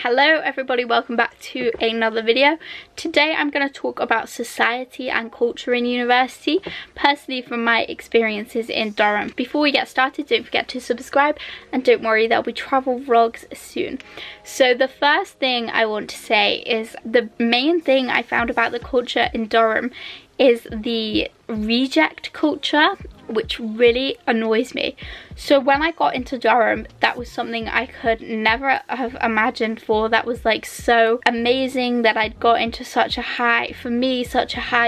Hello everybody, welcome back to another video. Today I'm going to talk about society and culture in university, personally from my experiences in Durham. Before we get started, don't forget to subscribe, and don't worry, there'll be travel vlogs soon. So the first thing I want to say is the main thing I found about the culture in Durham is the reject culture, which really annoys me. So when I got into Durham, that was something I could never have imagined for. That was like so amazing that I'd got into such a high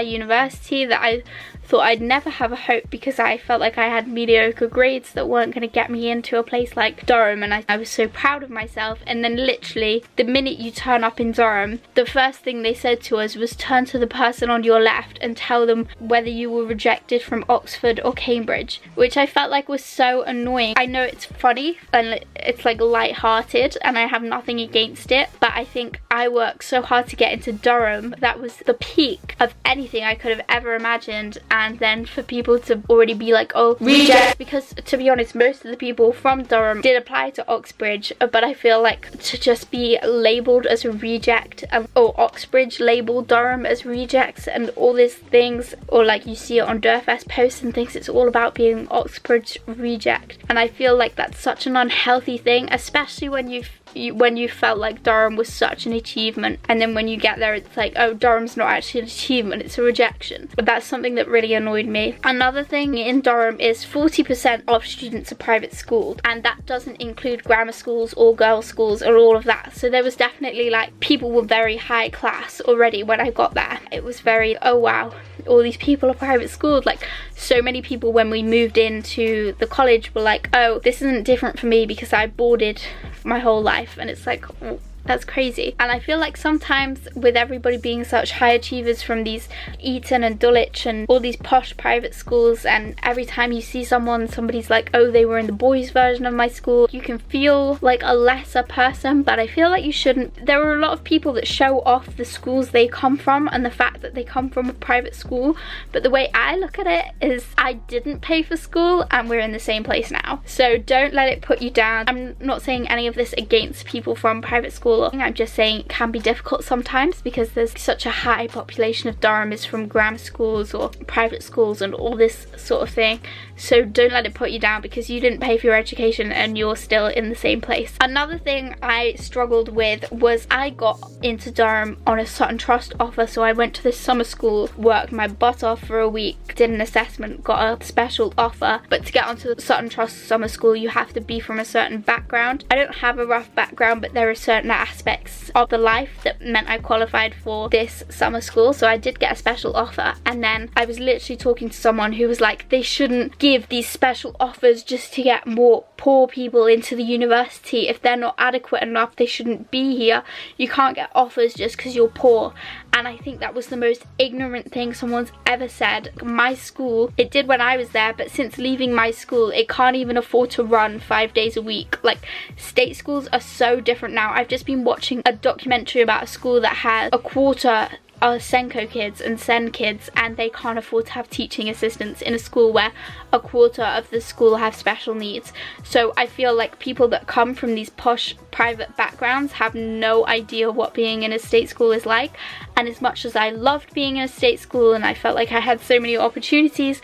university that I thought I'd never have a hope, because I felt like I had mediocre grades that weren't going to get me into a place like Durham, and I was so proud of myself. And then literally the minute you turn up in Durham, the first thing they said to us was turn to the person on your left and tell them whether you were rejected from Oxford or Cambridge, which I felt like was so annoying. I know it's funny and it's like light-hearted and I have nothing against it, but I think I worked so hard to get into Durham. That was the peak of anything I could have ever imagined. And then for people to already be like, oh, reject, because to be honest, most of the people from Durham did apply to Oxbridge, but I feel like to just be labelled as a reject, or Oxbridge labelled Durham as rejects and all these things, or like you see it on Durfest posts and things, it's all about being Oxbridge reject. And I feel like that's such an unhealthy thing, especially when you felt like Durham was such an achievement, and then when you get there it's like, oh, Durham's not actually an achievement, it's a rejection. But that's something that really annoyed me. Another thing in Durham is 40% of students are private schooled, and that doesn't include grammar schools or girls schools or all of that. So there was definitely like, people were very high class already when I got there. It was very, oh wow, all these people are private schooled. Like, so many people when we moved into the college were like, oh, this isn't different for me because I boarded my whole life. And it's like, oh, that's crazy. And I feel like sometimes with everybody being such high achievers from these Eton and Dulwich and all these posh private schools, and every time you see somebody's like, oh, they were in the boys version of my school, you can feel like a lesser person. But I feel like you shouldn't. There are a lot of people that show off the schools they come from and the fact that they come from a private school, but the way I look at it is I didn't pay for school and we're in the same place now. So don't let it put you down. I'm not saying any of this against people from private school. I'm just saying it can be difficult sometimes because there's such a high population of Durham is from grammar schools or private schools and all this sort of thing. So don't let it put you down because you didn't pay for your education and you're still in the same place. Another thing I struggled with was I got into Durham on a Sutton Trust offer. So I went to this summer school, worked my butt off for a week, did an assessment, got a special offer. But to get onto the Sutton Trust summer school, you have to be from a certain background. I don't have a rough background, but there are certain aspects of the life that meant I qualified for this summer school. So I did get a special offer, and then I was literally talking to someone who was like, they shouldn't give these special offers just to get more poor people into the university. If they're not adequate enough, they shouldn't be here. You can't get offers just because you're poor. And I think that was the most ignorant thing someone's ever said. My school, it did when I was there, but since leaving my school, it can't even afford to run 5 days a week. Like, state schools are so different now. I've just been watching a documentary about a school that has a quarter are Senko kids and Sen kids, and they can't afford to have teaching assistants in a school where a quarter of the school have special needs. So I feel like people that come from these posh private backgrounds have no idea what being in a state school is like. And as much as I loved being in a state school and I felt like I had so many opportunities,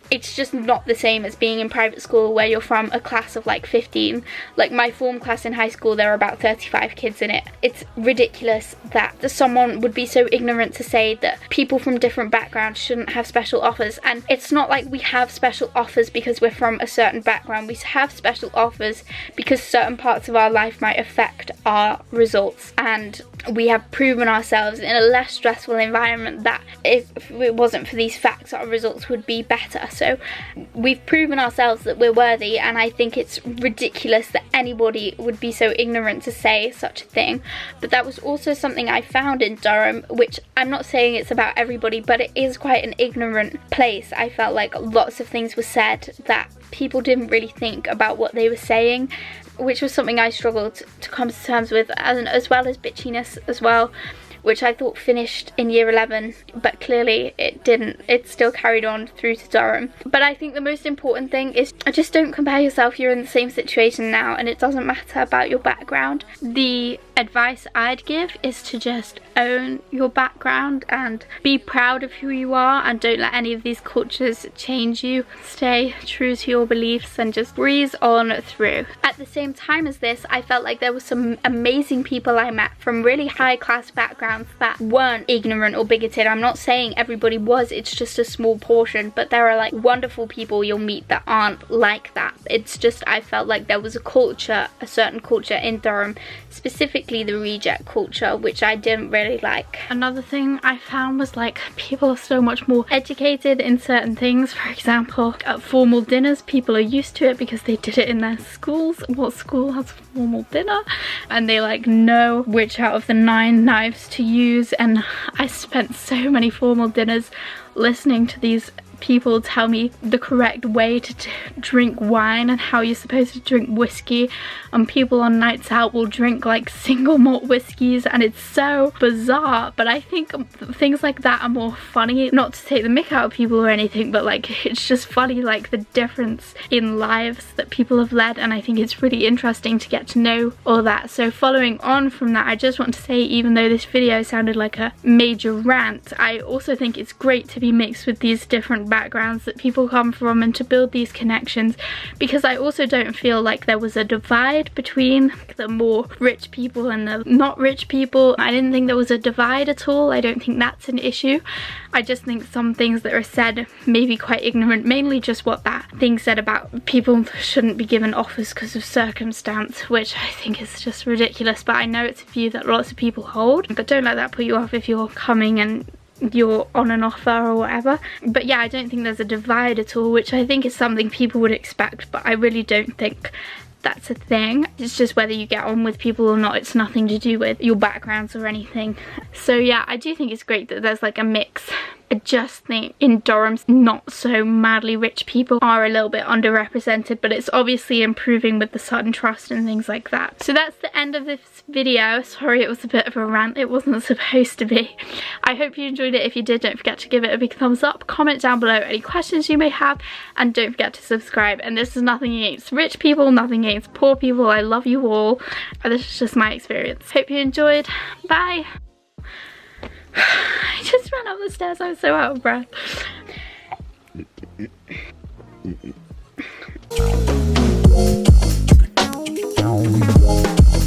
it's just not the same as being in private school where you're from a class of like 15. Like my form class in high school, there are about 35 kids in it. It's ridiculous that someone would be so ignorant to say that people from different backgrounds shouldn't have special offers. And it's not like we have special offers because we're from a certain background. We have special offers because certain parts of our life might affect our results, and we have proven ourselves in a less stressful environment that if it wasn't for these facts, our results would be better. So we've proven ourselves that we're worthy, and I think it's ridiculous that anybody would be so ignorant to say such a thing. But that was also something I found in Durham, which I'm not saying it's about everybody, but it is quite an ignorant place. I felt like lots of things were said that people didn't really think about what they were saying, which was something I struggled to come to terms with, as well as bitchiness as well. which I thought finished in year 11, but clearly it didn't. It still carried on through to Durham. But I think the most important thing is just don't compare yourself. You're in the same situation now, and it doesn't matter about your background. The advice I'd give is to just own your background and be proud of who you are, and don't let any of these cultures change you. Stay true to your beliefs and just breeze on through. At the same time as this, I felt like there were some amazing people I met from really high class backgrounds that weren't ignorant or bigoted. I'm not saying everybody was, it's just a small portion, but there are like wonderful people you'll meet that aren't like that. It's just, I felt like there was a culture, a certain culture in Durham, specifically the reject culture, which I didn't really like. Another thing I found was like people are so much more educated in certain things. For example, at formal dinners, people are used to it because they did it in their schools. What school has formal dinner? And they like know which out of the 9 knives to use. And I spent so many formal dinners listening to these people tell me the correct way to drink wine and how you're supposed to drink whiskey, and people on nights out will drink like single malt whiskies, and it's so bizarre. But I think things like that are more funny, not to take the mick out of people or anything, but like it's just funny, like the difference in lives that people have led, and I think it's really interesting to get to know all that. So following on from that, I just want to say, even though this video sounded like a major rant, I also think it's great to be mixed with these different backgrounds that people come from and to build these connections, because I also don't feel like there was a divide between the more rich people and the not rich people. I didn't think there was a divide at all. I don't think that's an issue. I just think some things that are said may be quite ignorant, mainly just what that thing said about people shouldn't be given offers because of circumstance, which I think is just ridiculous. But I know it's a view that lots of people hold, but don't let that put you off if you're coming and you're on an offer or whatever. But yeah, I don't think there's a divide at all, which I think is something people would expect, but I really don't think that's a thing. It's just whether you get on with people or not. It's nothing to do with your backgrounds or anything. So yeah, I do think it's great that there's like a mix. I just think in Durham, not so madly rich people are a little bit underrepresented, but it's obviously improving with the Sutton Trust and things like that. So that's the end of this video. Sorry it was a bit of a rant, it wasn't supposed to be. I hope you enjoyed it. If you did, don't forget to give it a big thumbs up, comment down below any questions you may have, and don't forget to subscribe. And this is nothing against rich people, nothing against poor people. I love you all. This is just my experience. Hope you enjoyed. Bye. I just ran up the stairs, I'm so out of breath.